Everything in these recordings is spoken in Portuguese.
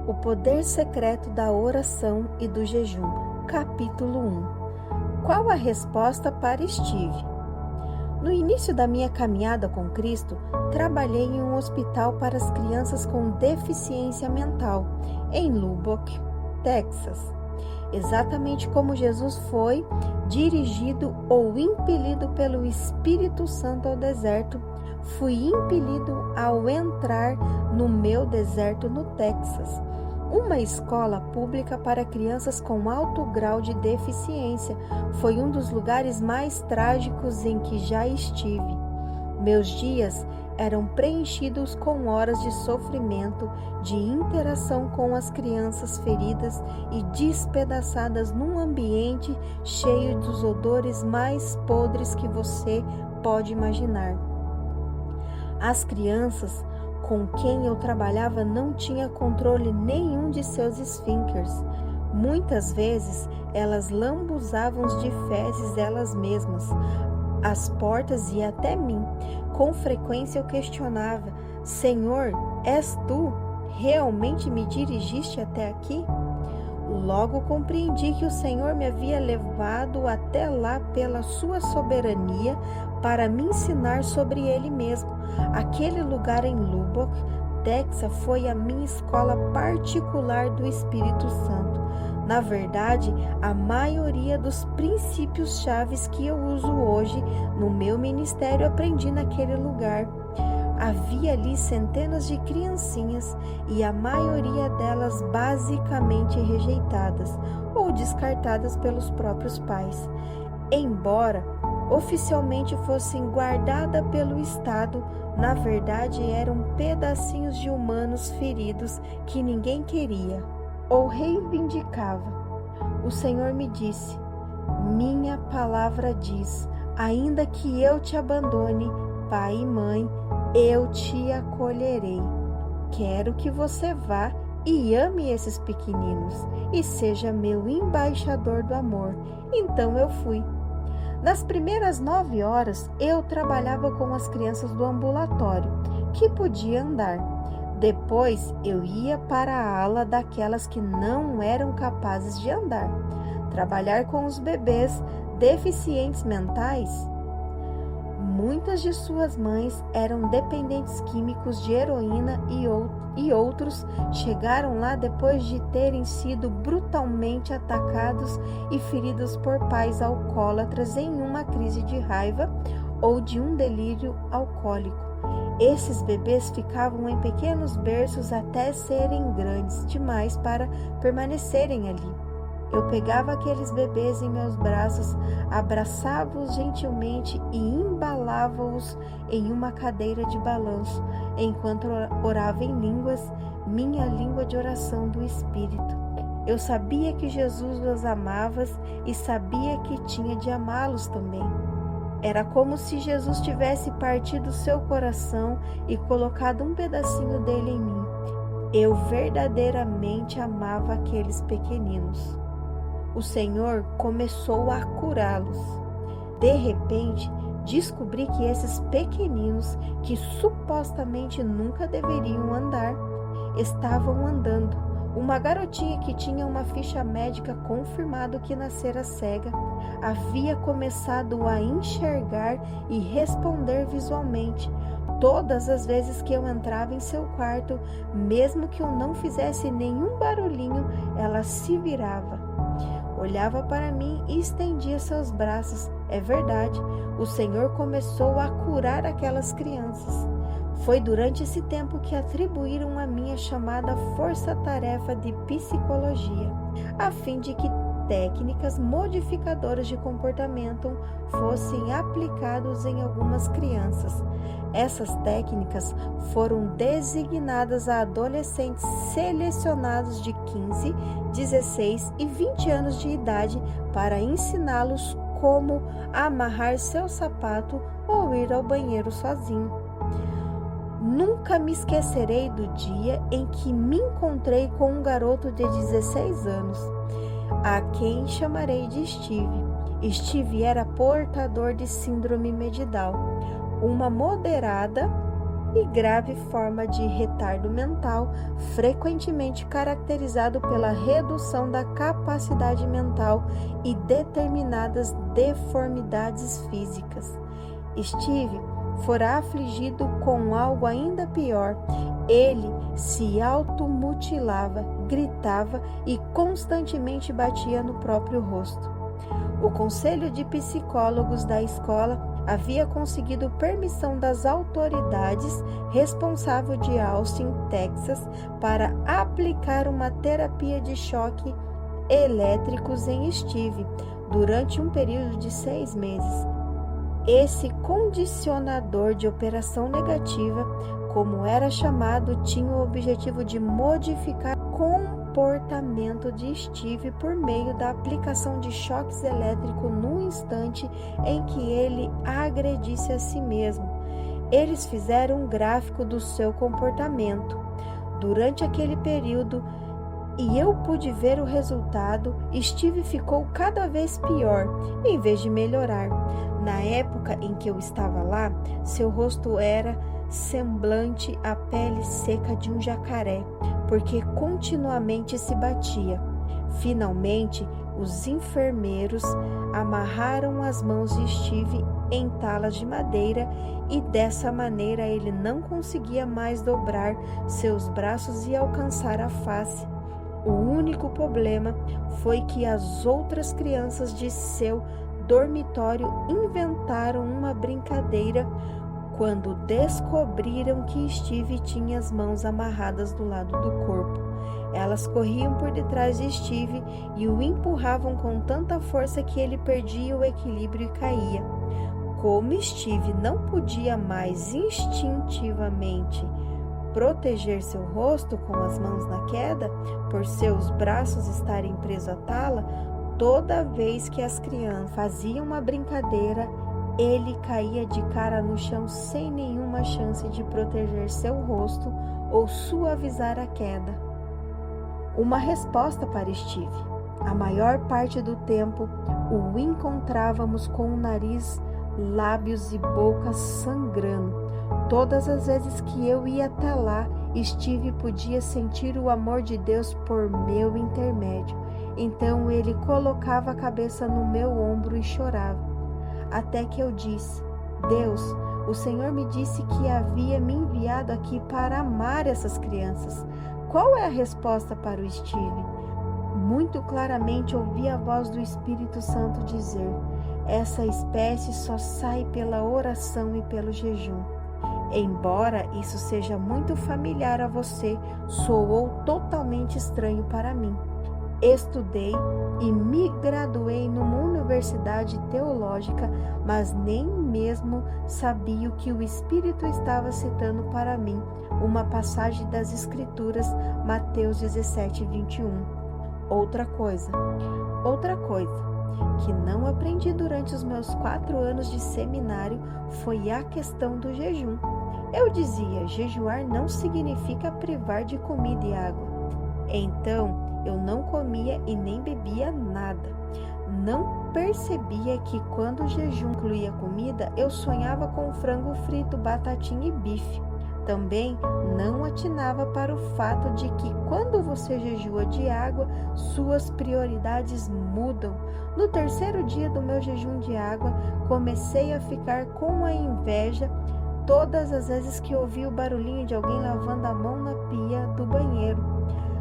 O poder secreto da oração e do jejum. Capítulo 1. Qual a resposta para Steve? No início da minha caminhada com Cristo, trabalhei em um hospital para as crianças com deficiência mental, em Lubbock, Texas. Exatamente como Jesus foi dirigido ou impelido pelo Espírito Santo ao deserto, fui impelido ao entrar no meu deserto no Texas, uma escola pública para crianças com alto grau de deficiência. Foi um dos lugares mais trágicos em que já estive. Meus dias eram preenchidos com horas de sofrimento, de interação com as crianças feridas e despedaçadas num ambiente cheio dos odores mais podres que você pode imaginar. As crianças com quem eu trabalhava não tinham controle nenhum de seus esfíncteres. Muitas vezes elas lambuzavam de fezes elas mesmas, as portas e até mim. Com frequência eu questionava: Senhor, és tu? Realmente me dirigiste até aqui? Logo compreendi que o Senhor me havia levado até lá pela sua soberania para me ensinar sobre Ele mesmo. Aquele lugar em Lubbock, Texas, foi a minha escola particular do Espírito Santo. Na verdade, a maioria dos princípios chaves que eu uso hoje no meu ministério aprendi naquele lugar. Havia ali centenas de criancinhas e a maioria delas basicamente rejeitadas ou descartadas pelos próprios pais. Embora oficialmente fossem guardadas pelo Estado, na verdade eram pedacinhos de humanos feridos que ninguém queria ou reivindicava. O Senhor me disse: minha palavra diz, ainda que eu te abandone, pai e mãe, eu te acolherei. Quero que você vá e ame esses pequeninos e seja meu embaixador do amor. Então eu fui. Nas primeiras 9 horas, eu trabalhava com as crianças do ambulatório, que podiam andar. Depois, eu ia para a ala daquelas que não eram capazes de andar. Trabalhar com os bebês deficientes mentais. Muitas de suas mães eram dependentes químicos de heroína e outros chegaram lá depois de terem sido brutalmente atacados e feridos por pais alcoólatras em uma crise de raiva ou de um delírio alcoólico. Esses bebês ficavam em pequenos berços até serem grandes demais para permanecerem ali. Eu pegava aqueles bebês em meus braços, abraçava-os gentilmente e embalava-os em uma cadeira de balanço, enquanto orava em línguas, minha língua de oração do Espírito. Eu sabia que Jesus os amava e sabia que tinha de amá-los também. Era como se Jesus tivesse partido seu coração e colocado um pedacinho dele em mim. Eu verdadeiramente amava aqueles pequeninos. O Senhor começou a curá-los. De repente, descobri que esses pequeninos, que supostamente nunca deveriam andar, estavam andando. Uma garotinha que tinha uma ficha médica confirmando que nascera cega, havia começado a enxergar e responder visualmente. Todas as vezes que eu entrava em seu quarto, mesmo que eu não fizesse nenhum barulhinho, ela se virava. Olhava para mim e estendia seus braços. É verdade, o Senhor começou a curar aquelas crianças. Foi durante esse tempo que atribuíram a mim a chamada força-tarefa de psicologia, a fim de que técnicas modificadoras de comportamento fossem aplicadas em algumas crianças. Essas técnicas foram designadas a adolescentes selecionados de 15, 16 e 20 anos de idade para ensiná-los como amarrar seu sapato ou ir ao banheiro sozinho. Nunca me esquecerei do dia em que me encontrei com um garoto de 16 anos, a quem chamarei de Steve. Steve era portador de síndrome de Down, uma moderada e grave forma de retardo mental, frequentemente caracterizado pela redução da capacidade mental e determinadas deformidades físicas. Steve fora afligido com algo ainda pior. Ele se automutilava, gritava e constantemente batia no próprio rosto. O conselho de psicólogos da escola havia conseguido permissão das autoridades responsáveis de Austin, Texas, para aplicar uma terapia de choque elétricos em Steve durante um período de 6 meses. Esse condicionador de operação negativa, como era chamado, tinha o objetivo de modificar o comportamento de Steve por meio da aplicação de choques elétricos no instante em que ele agredisse a si mesmo. Eles fizeram um gráfico do seu comportamento durante aquele período e eu pude ver o resultado. Steve ficou cada vez pior, em vez de melhorar. Na época em que eu estava lá, seu rosto era semblante à pele seca de um jacaré, porque continuamente se batia. Finalmente, os enfermeiros amarraram as mãos de Steve em talas de madeira e dessa maneira ele não conseguia mais dobrar seus braços e alcançar a face. O único problema foi que as outras crianças de seu dormitório inventaram uma brincadeira quando descobriram que Steve tinha as mãos amarradas do lado do corpo. Elas corriam por detrás de Steve e o empurravam com tanta força que ele perdia o equilíbrio e caía. Como Steve não podia mais instintivamente proteger seu rosto com as mãos na queda, por seus braços estarem presos à tala, toda vez que as crianças faziam uma brincadeira, ele caía de cara no chão sem nenhuma chance de proteger seu rosto ou suavizar a queda. Uma resposta para Steve. A maior parte do tempo o encontrávamos com o nariz, lábios e boca sangrando. Todas as vezes que eu ia até lá, Steve podia sentir o amor de Deus por meu intermédio. Então ele colocava a cabeça no meu ombro e chorava. Até que eu disse: Deus, o Senhor me disse que havia me enviado aqui para amar essas crianças. Qual é a resposta para o Steve? Muito claramente ouvi a voz do Espírito Santo dizer: essa espécie só sai pela oração e pelo jejum. Embora isso seja muito familiar a você, soou totalmente estranho para mim. Estudei e me graduei numa universidade teológica, mas nem mesmo sabia o que o Espírito estava citando para mim, uma passagem das Escrituras, Mateus 17, 21. Outra coisa que não aprendi durante os meus 4 anos de seminário foi a questão do jejum. Eu dizia: jejuar não significa privar de comida e água. Então, eu não comia e nem bebia nada. Não percebia que quando o jejum incluía comida, eu sonhava com frango frito, batatinha e bife. Também não atinava para o fato de que quando você jejua de água, suas prioridades mudam. No 3º dia do meu jejum de água, comecei a ficar com a inveja todas as vezes que ouvi o barulhinho de alguém lavando a mão na pia do banheiro.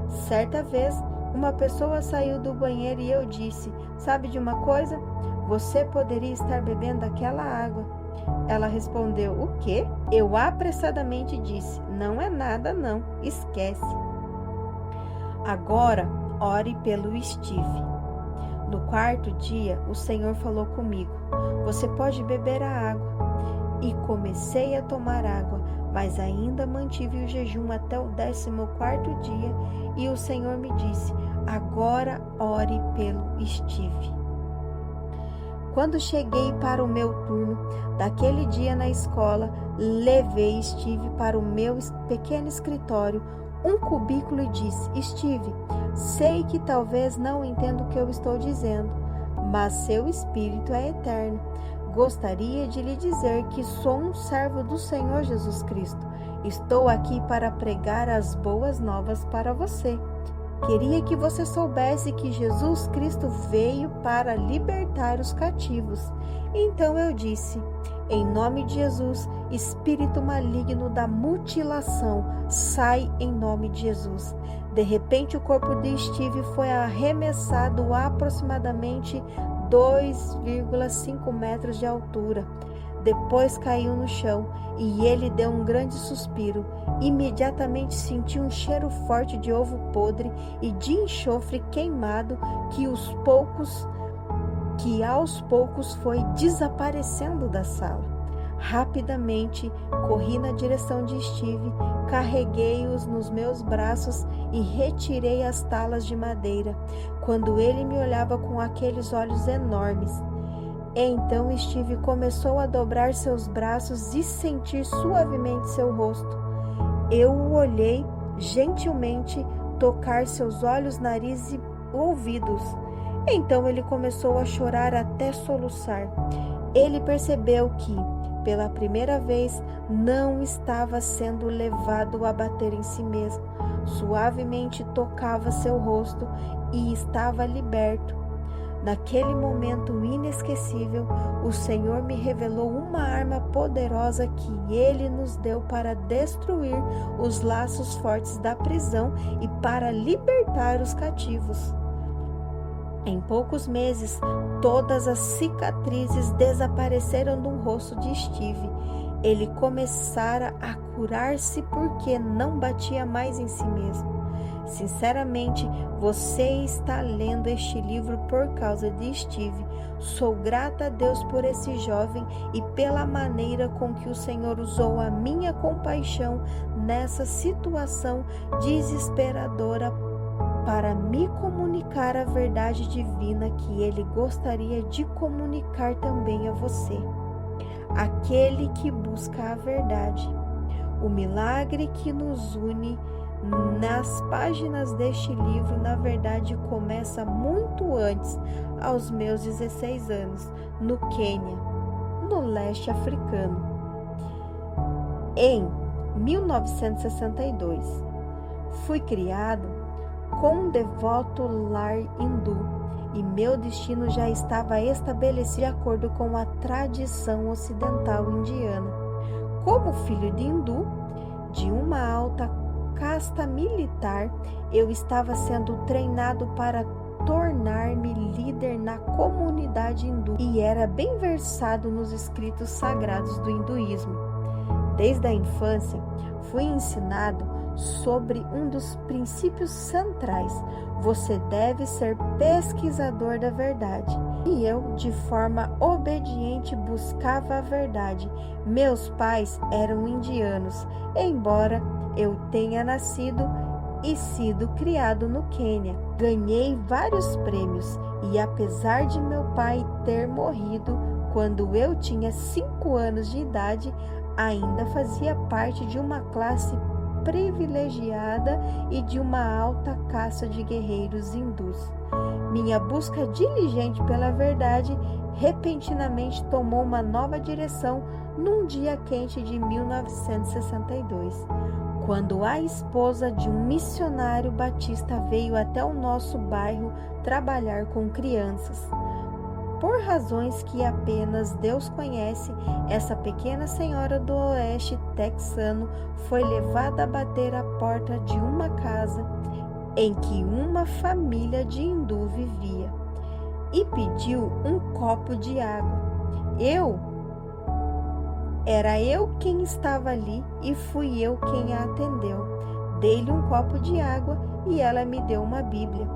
Certa vez, uma pessoa saiu do banheiro e eu disse: sabe de uma coisa? Você poderia estar bebendo aquela água. Ela respondeu: o quê? Eu apressadamente disse: não é nada não, esquece. Agora, ore pelo Steve. No 4º dia, o Senhor falou comigo: você pode beber a água. E comecei a tomar água, mas ainda mantive o jejum até o 14º dia, e o Senhor me disse: agora ore pelo Steve. Quando cheguei para o meu turno daquele dia na escola, levei Steve para o meu pequeno escritório, um cubículo, e disse: Steve, sei que talvez não entenda o que eu estou dizendo, mas seu espírito é eterno. Gostaria de lhe dizer que sou um servo do Senhor Jesus Cristo. Estou aqui para pregar as boas novas para você. Queria que você soubesse que Jesus Cristo veio para libertar os cativos. Então eu disse: em nome de Jesus, espírito maligno da mutilação, sai em nome de Jesus. De repente, o corpo de Steve foi arremessado a aproximadamente 2,5 metros de altura. Depois caiu no chão e ele deu um grande suspiro. Imediatamente sentiu um cheiro forte de ovo podre e de enxofre queimado que aos poucos foi desaparecendo da sala. Rapidamente corri na direção de Steve, carreguei-os nos meus braços e retirei as talas de madeira, quando ele me olhava com aqueles olhos enormes. Então Steve começou a dobrar seus braços e sentir suavemente seu rosto. Eu o olhei gentilmente, tocar seus olhos, nariz e ouvidos. Então ele começou a chorar até soluçar. Ele percebeu que, pela primeira vez, não estava sendo levado a bater em si mesmo. Suavemente tocava seu rosto e estava liberto. Naquele momento inesquecível, o Senhor me revelou uma arma poderosa que Ele nos deu para destruir os laços fortes da prisão e para libertar os cativos. Em poucos meses, todas as cicatrizes desapareceram do rosto de Steve. Ele começara a curar-se porque não batia mais em si mesmo. Sinceramente, você está lendo este livro por causa de Steve. Sou grata a Deus por esse jovem e pela maneira com que o Senhor usou a minha compaixão nessa situação desesperadora para me comunicar a verdade divina que Ele gostaria de comunicar também a você. Aquele que busca a verdade. O milagre que nos une nas páginas deste livro, na verdade, começa muito antes, aos meus 16 anos, no Quênia, no leste africano. Em 1962, fui criado com um devoto lar hindu e meu destino já estava estabelecido de acordo com a tradição ocidental indiana. Como filho de hindu, de uma alta casta militar, eu estava sendo treinado para tornar-me líder na comunidade hindu e era bem versado nos escritos sagrados do hinduísmo. Desde a infância, fui ensinado sobre um dos princípios centrais: você deve ser pesquisador da verdade. E eu, de forma obediente, buscava a verdade. Meus pais eram indianos, embora eu tenha nascido e sido criado no Quênia. Ganhei vários prêmios e, apesar de meu pai ter morrido quando eu tinha 5 anos de idade, ainda fazia parte de uma classe privilegiada e de uma alta casta de guerreiros hindus. Minha busca diligente pela verdade repentinamente tomou uma nova direção num dia quente de 1962, quando a esposa de um missionário batista veio até o nosso bairro trabalhar com crianças. Por razões que apenas Deus conhece, essa pequena senhora do oeste texano foi levada a bater a porta de uma casa em que uma família de hindu vivia e pediu um copo de água. Era eu quem estava ali e fui eu quem a atendeu. Dei-lhe um copo de água e ela me deu uma Bíblia.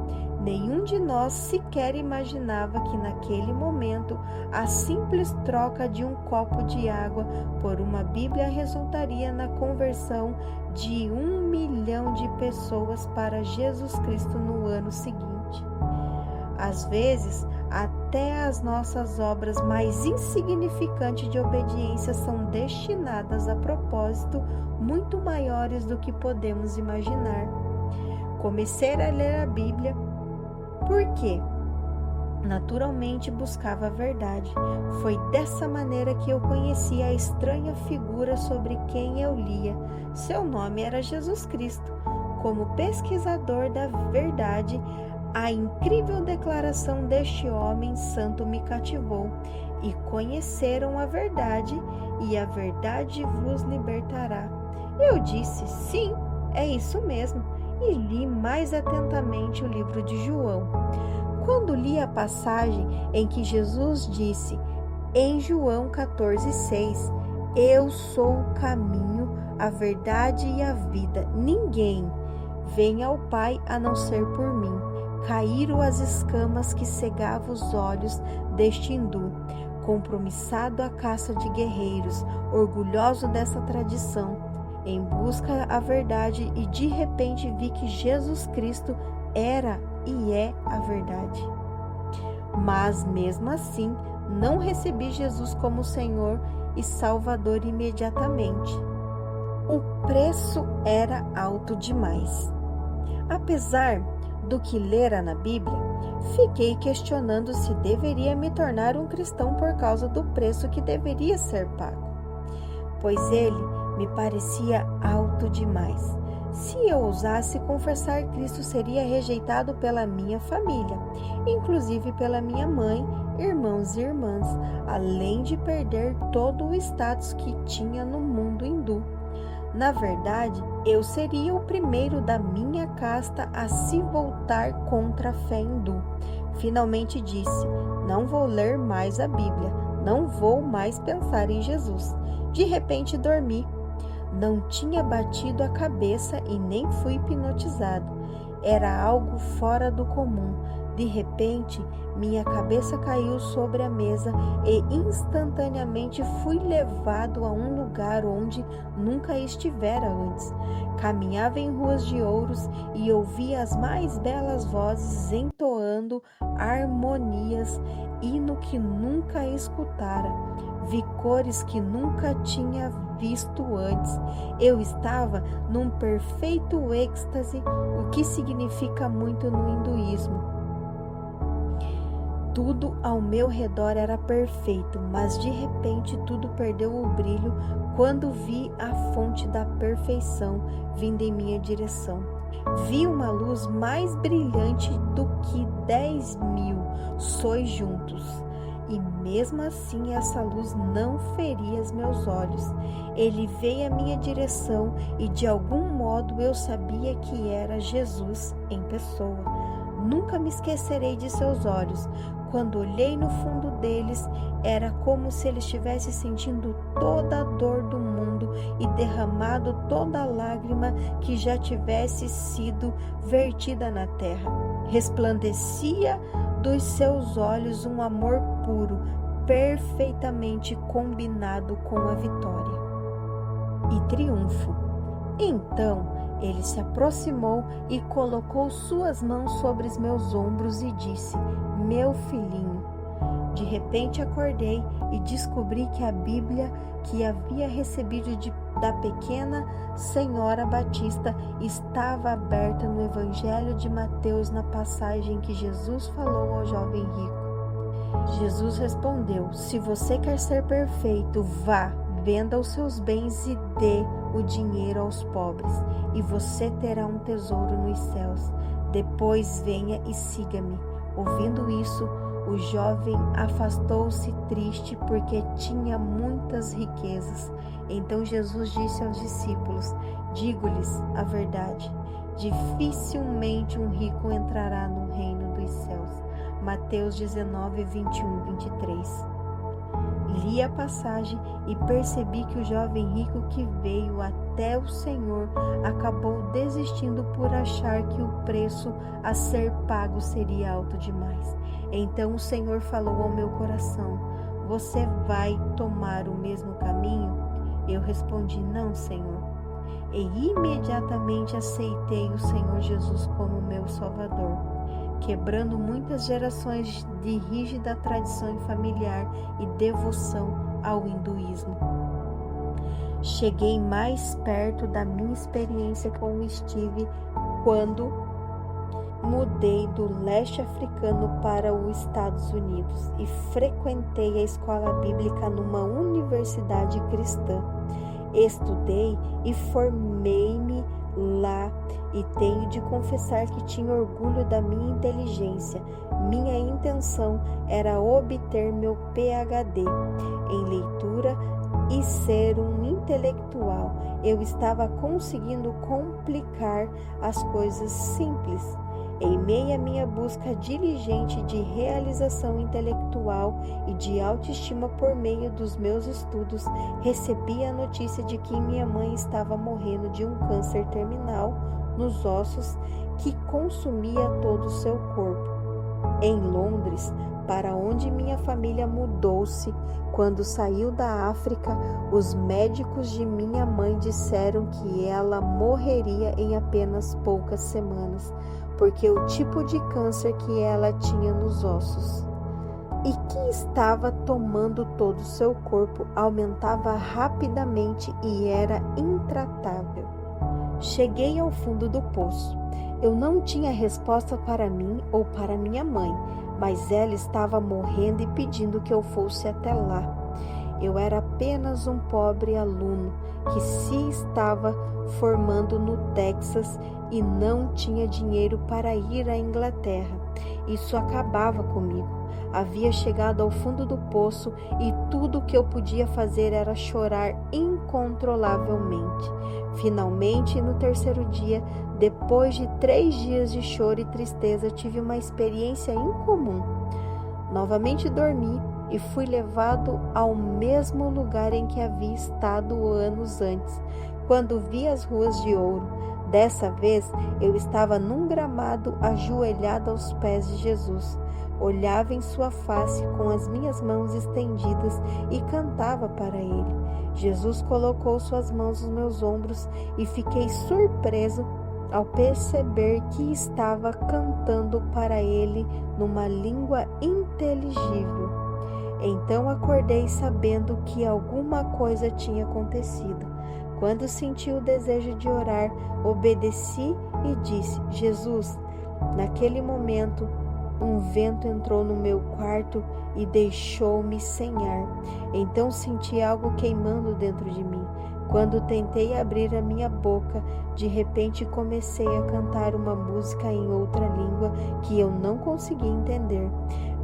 Nenhum de nós sequer imaginava que naquele momento a simples troca de um copo de água por uma Bíblia resultaria na conversão de 1 milhão de pessoas para Jesus Cristo no ano seguinte. Às vezes, até as nossas obras mais insignificantes de obediência são destinadas a propósito muito maiores do que podemos imaginar. Comecei a ler a Bíblia. Por quê? Naturalmente buscava a verdade. Foi dessa maneira que eu conheci a estranha figura sobre quem eu lia. Seu nome era Jesus Cristo. Como pesquisador da verdade, a incrível declaração deste homem santo me cativou. E conheceram a verdade, e a verdade vos libertará. Eu disse, sim, é isso mesmo, e li mais atentamente o livro de João. Quando li a passagem em que Jesus disse, em João 14,6, eu sou o caminho, a verdade e a vida. Ninguém vem ao Pai a não ser por mim. Caíram as escamas que cegavam os olhos deste hindu, compromissado à caça de guerreiros, orgulhoso dessa tradição, em busca da verdade, e de repente vi que Jesus Cristo era e é a verdade. Mas mesmo assim, não recebi Jesus como Senhor e Salvador imediatamente. O preço era alto demais. Apesar do que lera na Bíblia, fiquei questionando se deveria me tornar um cristão por causa do preço que deveria ser pago, pois ele me parecia alto demais. Se eu ousasse confessar Cristo, seria rejeitado pela minha família, inclusive pela minha mãe, irmãos e irmãs, além de perder todo o status que tinha no mundo hindu. Na verdade, eu seria o primeiro da minha casta a se voltar contra a fé hindu. Finalmente disse, não vou ler mais a Bíblia, não vou mais pensar em Jesus. De repente dormi. Não tinha batido a cabeça e nem fui hipnotizado. Era algo fora do comum. De repente, minha cabeça caiu sobre a mesa e instantaneamente fui levado a um lugar onde nunca estivera antes. Caminhava em ruas de ouros e ouvia as mais belas vozes entoando harmonias, hino que nunca escutara. Vi cores que nunca tinha visto antes. Eu estava num perfeito êxtase, o que significa muito no hinduísmo. Tudo ao meu redor era perfeito, mas de repente tudo perdeu o brilho quando vi a fonte da perfeição vindo em minha direção. Vi uma luz mais brilhante do que 10.000 sóis juntos. E mesmo assim essa luz não feria os meus olhos. Ele veio à minha direção e de algum modo eu sabia que era Jesus em pessoa. Nunca me esquecerei de seus olhos. Quando olhei no fundo deles, era como se ele estivesse sentindo toda a dor do mundo e derramado toda a lágrima que já tivesse sido vertida na terra. Resplandecia dos seus olhos um amor puro, perfeitamente combinado com a vitória e triunfo. Então ele se aproximou e colocou suas mãos sobre os meus ombros e disse, meu filhinho. De repente acordei e descobri que a Bíblia que havia recebido da pequena senhora Batista estava aberta no Evangelho de Mateus, na passagem que Jesus falou ao jovem rico. Jesus respondeu, se você quer ser perfeito, vá, venda os seus bens e dê o dinheiro aos pobres, e você terá um tesouro nos céus. Depois venha e siga-me. Ouvindo isso, o jovem afastou-se triste porque tinha muitas riquezas. Então Jesus disse aos discípulos, digo-lhes a verdade, dificilmente um rico entrará no reino dos céus. Mateus 19, 21, 23. Li a passagem e percebi que o jovem rico que veio até o Senhor acabou desistindo por achar que o preço a ser pago seria alto demais. Então o Senhor falou ao meu coração, você vai tomar o mesmo caminho? Eu respondi, não, Senhor. E imediatamente aceitei o Senhor Jesus como meu Salvador, quebrando muitas gerações de rígida tradição familiar e devoção ao hinduísmo. Cheguei mais perto da minha experiência com Steve quando mudei do leste africano para os Estados Unidos e frequentei a escola bíblica numa universidade cristã. Estudei e formei-me lá e tenho de confessar que tinha orgulho da minha inteligência. Minha intenção era obter meu PhD em leitura e ser um intelectual. Eu estava conseguindo complicar as coisas simples. Em meio à minha busca diligente de realização intelectual e de autoestima por meio dos meus estudos, recebi a notícia de que minha mãe estava morrendo de um câncer terminal nos ossos que consumia todo o seu corpo. Em Londres, para onde minha família mudou-se quando saiu da África, os médicos de minha mãe disseram que ela morreria em apenas poucas semanas, porque o tipo de câncer que ela tinha nos ossos e que estava tomando todo o seu corpo aumentava rapidamente e era intratável. Cheguei ao fundo do poço. Eu não tinha resposta para mim ou para minha mãe, mas ela estava morrendo e pedindo que eu fosse até lá. Eu era apenas um pobre aluno que se estava formando no Texas e não tinha dinheiro para ir à Inglaterra. Isso acabava comigo. Havia chegado ao fundo do poço e tudo o que eu podia fazer era chorar incontrolavelmente. Finalmente, no terceiro dia, depois de 3 dias de choro e tristeza, tive uma experiência incomum. Novamente dormi e fui levado ao mesmo lugar em que havia estado anos antes, quando vi as ruas de ouro. Dessa vez, eu estava num gramado ajoelhado aos pés de Jesus. Olhava em sua face com as minhas mãos estendidas e cantava para ele. Jesus colocou suas mãos nos meus ombros e fiquei surpreso ao perceber que estava cantando para ele numa língua inteligível. Então acordei sabendo que alguma coisa tinha acontecido. Quando senti o desejo de orar, obedeci e disse: Jesus. Naquele momento, um vento entrou no meu quarto e deixou-me sem ar. Então senti algo queimando dentro de mim. Quando tentei abrir a minha boca, de repente comecei a cantar uma música em outra língua que eu não conseguia entender.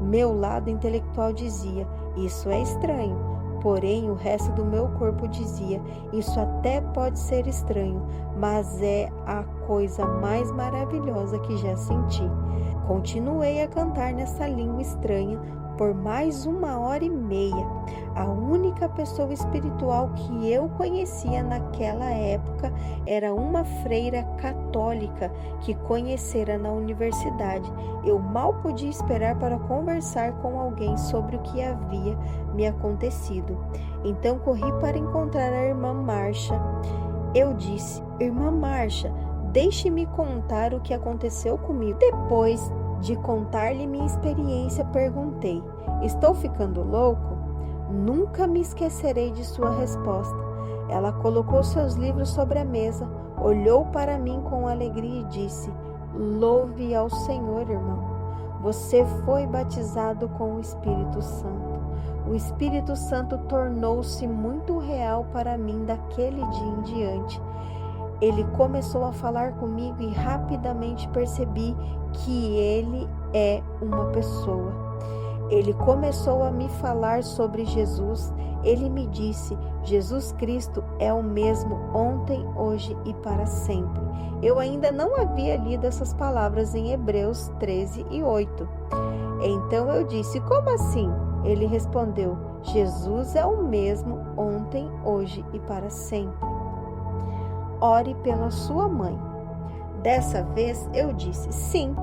Meu lado intelectual dizia: isso é estranho. Porém, o resto do meu corpo dizia: isso até pode ser estranho, mas é a coisa mais maravilhosa que já senti. Continuei a cantar nessa língua estranha por mais 1h30. A única pessoa espiritual que eu conhecia naquela época era uma freira católica que conhecera na universidade. Eu mal podia esperar para conversar com alguém sobre o que havia me acontecido. Então corri para encontrar a irmã Marcia. Eu disse: Irmã Marcia, deixe-me contar o que aconteceu comigo. Depois de contar-lhe minha experiência, perguntei: estou ficando louco? Nunca me esquecerei de sua resposta. Ela colocou seus livros sobre a mesa, olhou para mim com alegria e disse: louve ao Senhor, irmão. Você foi batizado com o Espírito Santo. O Espírito Santo tornou-se muito real para mim daquele dia em diante. Ele começou a falar comigo e rapidamente percebi que ele é uma pessoa. Ele começou a me falar sobre Jesus. Ele me disse: Jesus Cristo é o mesmo ontem, hoje e para sempre. Eu ainda não havia lido essas palavras em Hebreus 13:8. Então eu disse: como assim? Ele respondeu: Jesus é o mesmo ontem, hoje e para sempre. Ore pela sua mãe. Dessa vez eu disse: sim.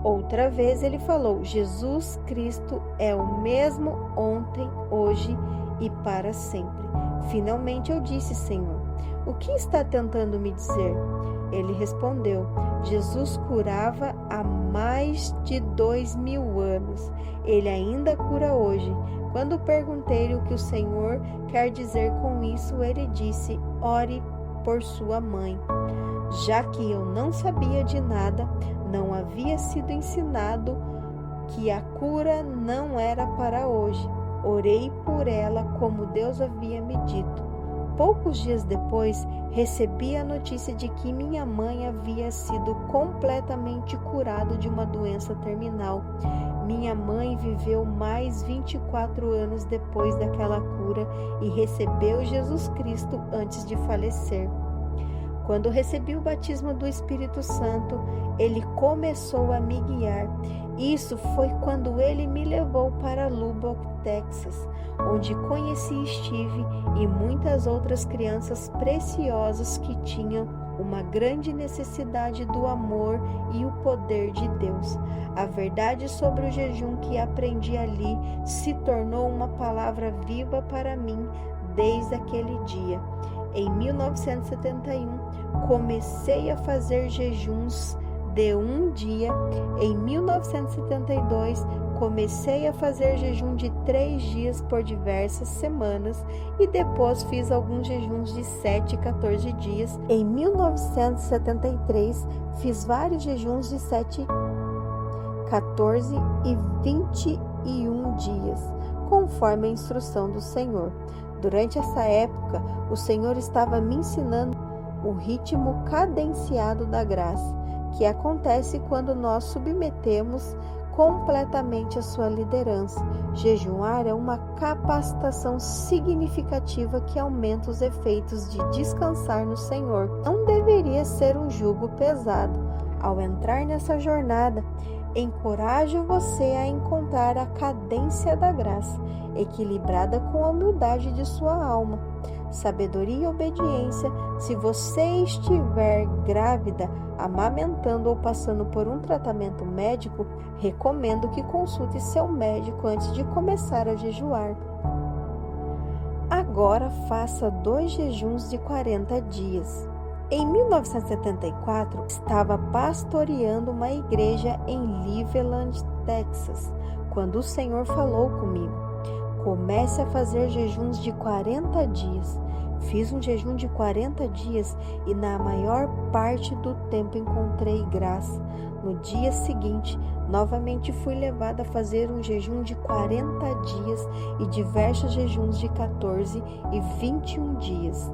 Outra vez ele falou: Jesus Cristo é o mesmo ontem, hoje e para sempre. Finalmente eu disse: Senhor, o que está tentando me dizer? Ele respondeu: Jesus curava há mais de 2000 anos. Ele ainda cura hoje. Quando perguntei-lhe o que o Senhor quer dizer com isso, ele disse: ore por sua mãe. Já que eu não sabia de nada, não havia havia sido ensinado que a cura não era para hoje. Orei por ela como Deus havia me dito. Poucos dias depois, recebi a notícia de que minha mãe havia sido completamente curada de uma doença terminal. Minha mãe viveu mais 24 anos depois daquela cura e recebeu Jesus Cristo antes de falecer. Quando recebi o batismo do Espírito Santo, ele começou a me guiar. Isso foi quando ele me levou para Lubbock, Texas, onde conheci Steve e muitas outras crianças preciosas que tinham uma grande necessidade do amor e o poder de Deus. A verdade sobre o jejum que aprendi ali se tornou uma palavra viva para mim desde aquele dia. Em 1971, comecei a fazer jejuns de um dia. Em 1972, comecei a fazer jejum de 3 dias por diversas semanas e depois fiz alguns jejuns de 7 e 14 dias. Em 1973, fiz vários jejuns de 7, 14 e 21 dias, conforme a instrução do Senhor. Durante essa época, o Senhor estava me ensinando o ritmo cadenciado da graça, que acontece quando nós submetemos completamente a sua liderança. Jejuar é uma capacitação significativa que aumenta os efeitos de descansar no Senhor. Não deveria ser um jugo pesado. Ao entrar nessa jornada, encorajo você a encontrar a cadência da graça, equilibrada com a humildade de sua alma, sabedoria e obediência. Se você estiver grávida, amamentando ou passando por um tratamento médico, recomendo que consulte seu médico antes de começar a jejuar. Agora faça 2 jejuns de 40 dias. Em 1974, estava pastoreando uma igreja em Cleveland, Texas, quando o Senhor falou comigo: comece a fazer jejuns de 40 dias. Fiz um jejum de 40 dias e na maior parte do tempo encontrei graça. No dia seguinte, novamente fui levada a fazer um jejum de 40 dias e diversos jejuns de 14 e 21 dias.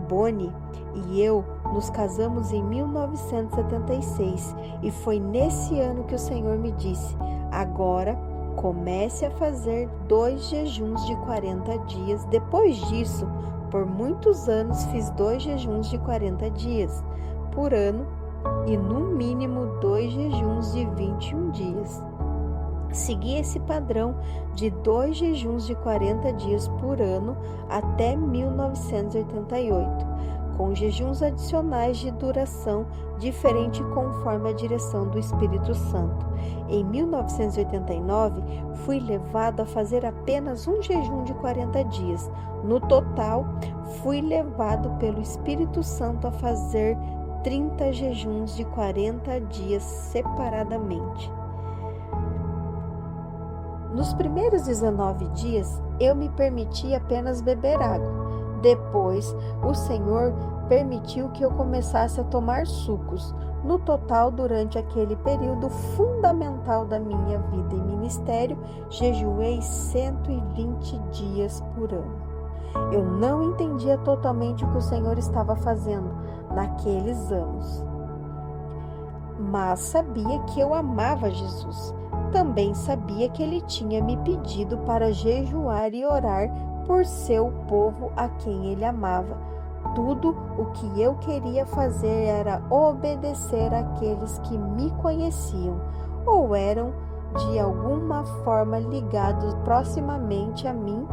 Bonnie e eu nos casamos em 1976 e foi nesse ano que o Senhor me disse: agora comece a fazer 2 jejuns de 40 dias. Depois disso, por muitos anos fiz 2 jejuns de 40 dias por ano e no mínimo 2 jejuns de 21 dias. Segui esse padrão de 2 jejuns de 40 dias por ano até 1988, com jejuns adicionais de duração diferente conforme a direção do Espírito Santo. Em 1989, fui levado a fazer apenas um jejum de 40 dias. No total, fui levado pelo Espírito Santo a fazer 30 jejuns de 40 dias separadamente. Nos primeiros 19 dias, eu me permiti apenas beber água. Depois, o Senhor permitiu que eu começasse a tomar sucos. No total, durante aquele período fundamental da minha vida e ministério, jejuei 120 dias por ano. Eu não entendia totalmente o que o Senhor estava fazendo naqueles anos, mas sabia que eu amava Jesus. Também sabia que ele tinha me pedido para jejuar e orar por seu povo a quem ele amava. Tudo o que eu queria fazer era obedecer àqueles que me conheciam ou eram de alguma forma ligados proximamente a mim,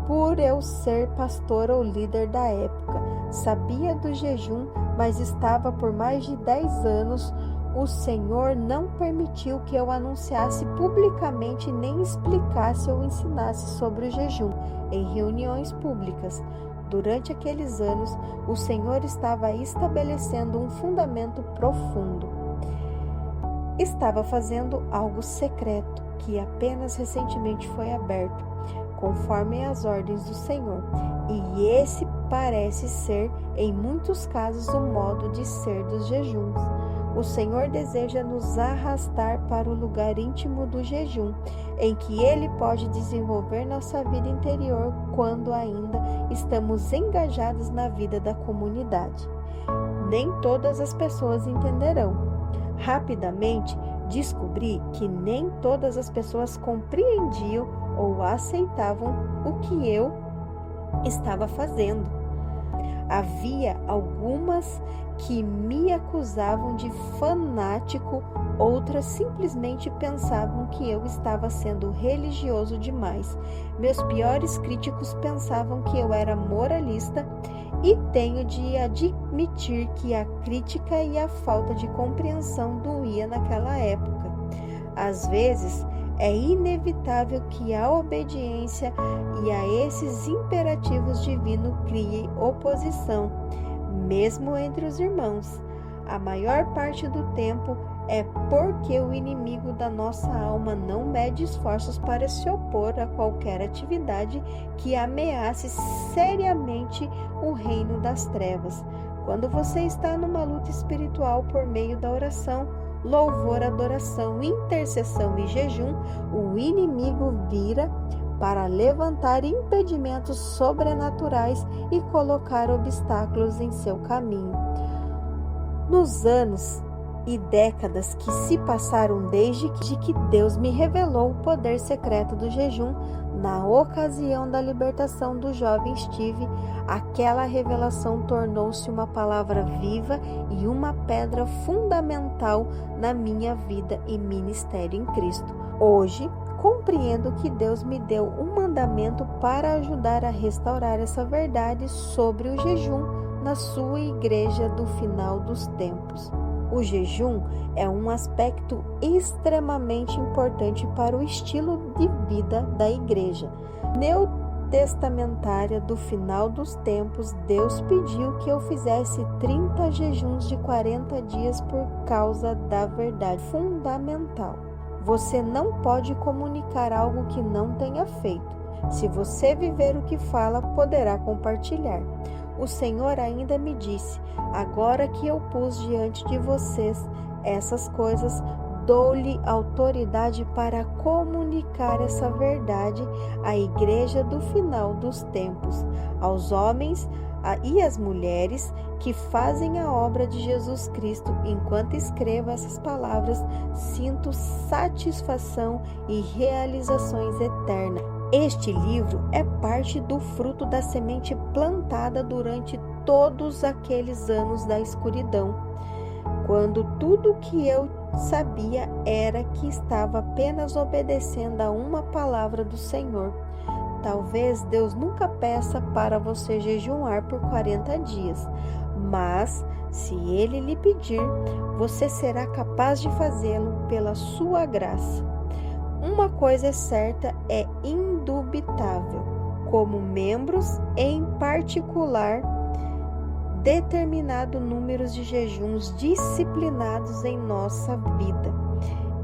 por eu ser pastor ou líder da época. Sabia do jejum, mas estava por mais de 10 anos. O Senhor não permitiu que eu anunciasse publicamente nem explicasse ou ensinasse sobre o jejum em reuniões públicas. Durante aqueles anos, o Senhor estava estabelecendo um fundamento profundo. Estava fazendo algo secreto que apenas recentemente foi aberto, conforme as ordens do Senhor. E esse parece ser, em muitos casos, o modo de ser dos jejuns. O Senhor deseja nos arrastar para o lugar íntimo do jejum, em que Ele pode desenvolver nossa vida interior quando ainda estamos engajados na vida da comunidade. Nem todas as pessoas entenderão. Rapidamente, descobri que nem todas as pessoas compreendiam ou aceitavam o que eu estava fazendo. Havia algumas que me acusavam de fanático, outras simplesmente pensavam que eu estava sendo religioso demais. Meus piores críticos pensavam que eu era moralista e tenho de admitir que a crítica e a falta de compreensão doía naquela época. Às vezes, é inevitável que a obediência e a esses imperativos divinos criem oposição, mesmo entre os irmãos. A maior parte do tempo é porque o inimigo da nossa alma não mede esforços para se opor a qualquer atividade que ameace seriamente o reino das trevas. Quando você está numa luta espiritual por meio da oração, louvor, adoração, intercessão e jejum, o inimigo vira para levantar impedimentos sobrenaturais e colocar obstáculos em seu caminho. Nos anos e décadas que se passaram desde que Deus me revelou o poder secreto do jejum, na ocasião da libertação do jovem Steve, aquela revelação tornou-se uma palavra viva e uma pedra fundamental na minha vida e ministério em Cristo. Hoje, compreendo que Deus me deu um mandamento para ajudar a restaurar essa verdade sobre o jejum na sua igreja do final dos tempos. O jejum é um aspecto extremamente importante para o estilo de vida da igreja neotestamentária do final dos tempos. Deus pediu que eu fizesse 30 jejuns de 40 dias por causa da verdade fundamental. Você não pode comunicar algo que não tenha feito. Se você viver o que fala, poderá compartilhar. O Senhor ainda me disse: agora que eu pus diante de vocês essas coisas, dou-lhe autoridade para comunicar essa verdade à igreja do final dos tempos, aos homens e às mulheres que fazem a obra de Jesus Cristo. Enquanto escrevo essas palavras, sinto satisfação e realizações eternas. Este livro é parte do fruto da semente plantada durante todos aqueles anos da escuridão, quando tudo o que eu sabia era que estava apenas obedecendo a uma palavra do Senhor. Talvez Deus nunca peça para você jejuar por 40 dias, mas se Ele lhe pedir, você será capaz de fazê-lo pela sua graça. Uma coisa é certa, é indubitável: como membros, em particular, determinado número de jejuns disciplinados em nossa vida.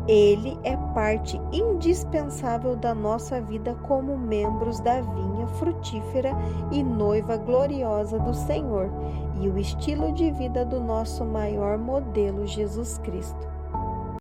Ele é parte indispensável da nossa vida como membros da vinha frutífera e noiva gloriosa do Senhor, e o estilo de vida do nosso maior modelo, Jesus Cristo.